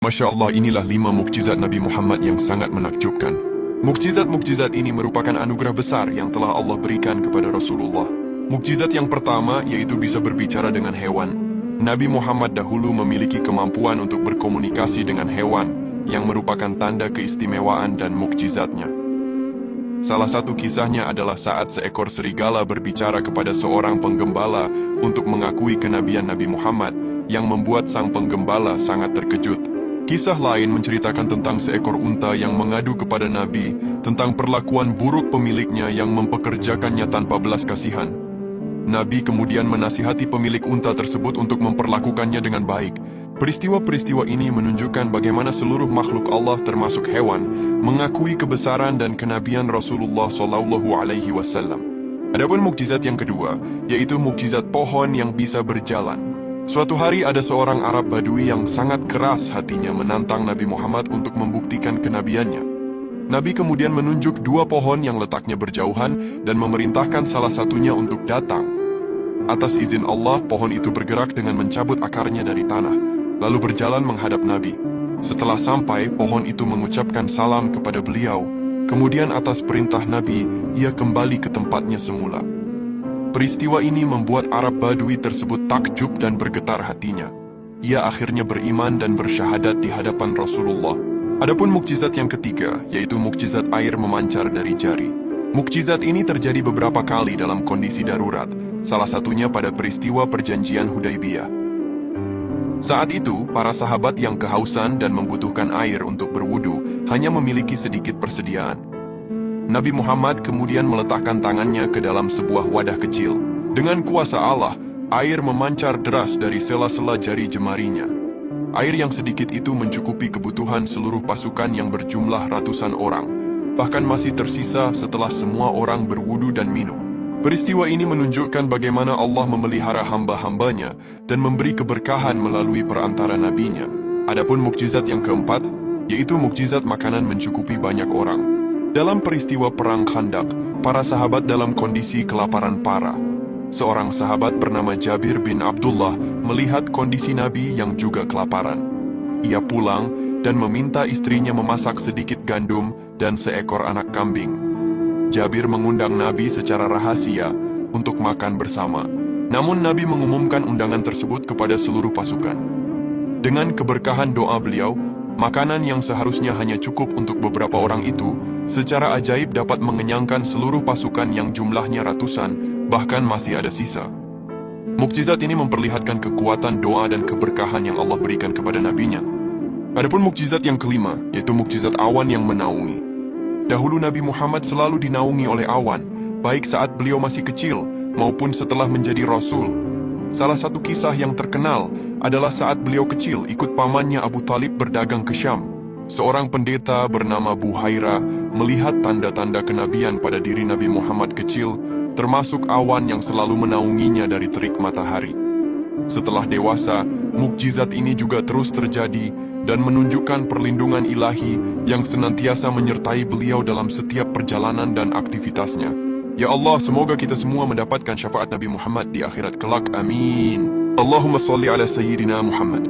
Masya Allah, inilah 5 mukjizat Nabi Muhammad yang sangat menakjubkan. Mukjizat-mukjizat ini merupakan anugerah besar yang telah Allah berikan kepada Rasulullah. Mukjizat yang pertama yaitu bisa berbicara dengan hewan. Nabi Muhammad dahulu memiliki kemampuan untuk berkomunikasi dengan hewan yang merupakan tanda keistimewaan dan mukjizatnya. Salah satu kisahnya adalah saat seekor serigala berbicara kepada seorang penggembala untuk mengakui kenabian Nabi Muhammad yang membuat sang penggembala sangat terkejut. Kisah lain menceritakan tentang seekor unta yang mengadu kepada Nabi tentang perlakuan buruk pemiliknya yang mempekerjakannya tanpa belas kasihan. Nabi kemudian menasihati pemilik unta tersebut untuk memperlakukannya dengan baik. Peristiwa-peristiwa ini menunjukkan bagaimana seluruh makhluk Allah termasuk hewan mengakui kebesaran dan kenabian Rasulullah SAW. Adapun mukjizat yang kedua, yaitu mukjizat pohon yang bisa berjalan. Suatu hari ada seorang Arab Badui yang sangat keras hatinya menantang Nabi Muhammad untuk membuktikan kenabiannya. Nabi kemudian menunjuk 2 pohon yang letaknya berjauhan dan memerintahkan salah satunya untuk datang. Atas izin Allah, pohon itu bergerak dengan mencabut akarnya dari tanah, lalu berjalan menghadap Nabi. Setelah sampai, pohon itu mengucapkan salam kepada beliau. Kemudian atas perintah Nabi, ia kembali ke tempatnya semula. Peristiwa ini membuat Arab Badui tersebut takjub dan bergetar hatinya. Ia akhirnya beriman dan bersyahadat di hadapan Rasulullah. Adapun mukjizat yang ketiga, yaitu mukjizat air memancar dari jari. Mukjizat ini terjadi beberapa kali dalam kondisi darurat, salah satunya pada peristiwa perjanjian Hudaybiyah. Saat itu, para sahabat yang kehausan dan membutuhkan air untuk berwudu hanya memiliki sedikit persediaan. Nabi Muhammad kemudian meletakkan tangannya ke dalam sebuah wadah kecil. Dengan kuasa Allah, air memancar deras dari sela-sela jari jemarinya. Air yang sedikit itu mencukupi kebutuhan seluruh pasukan yang berjumlah ratusan orang. Bahkan masih tersisa setelah semua orang berwudu dan minum. Peristiwa ini menunjukkan bagaimana Allah memelihara hamba-hambanya dan memberi keberkahan melalui perantara nabinya. Adapun mukjizat yang keempat, yaitu mukjizat makanan mencukupi banyak orang. Dalam peristiwa Perang Khandaq, para sahabat dalam kondisi kelaparan parah. Seorang sahabat bernama Jabir bin Abdullah melihat kondisi Nabi yang juga kelaparan. Ia pulang dan meminta istrinya memasak sedikit gandum dan seekor anak kambing. Jabir mengundang Nabi secara rahasia untuk makan bersama. Namun Nabi mengumumkan undangan tersebut kepada seluruh pasukan. Dengan keberkahan doa beliau, makanan yang seharusnya hanya cukup untuk beberapa orang itu, secara ajaib dapat mengenyangkan seluruh pasukan yang jumlahnya ratusan, bahkan masih ada sisa. Mukjizat ini memperlihatkan kekuatan doa dan keberkahan yang Allah berikan kepada nabinya. Adapun mukjizat yang kelima, yaitu mukjizat awan yang menaungi. Dahulu Nabi Muhammad selalu dinaungi oleh awan, baik saat beliau masih kecil, maupun setelah menjadi Rasul. Salah satu kisah yang terkenal adalah saat beliau kecil ikut pamannya Abu Talib berdagang ke Syam. Seorang pendeta bernama Buhaira melihat tanda-tanda kenabian pada diri Nabi Muhammad kecil, termasuk awan yang selalu menaunginya dari terik matahari. Setelah dewasa, mukjizat ini juga terus terjadi dan menunjukkan perlindungan ilahi yang senantiasa menyertai beliau dalam setiap perjalanan dan aktivitasnya. Ya Allah, semoga kita semua mendapatkan syafaat Nabi Muhammad di akhirat kelak. Amin. Allahumma salli ala Sayyidina Muhammad.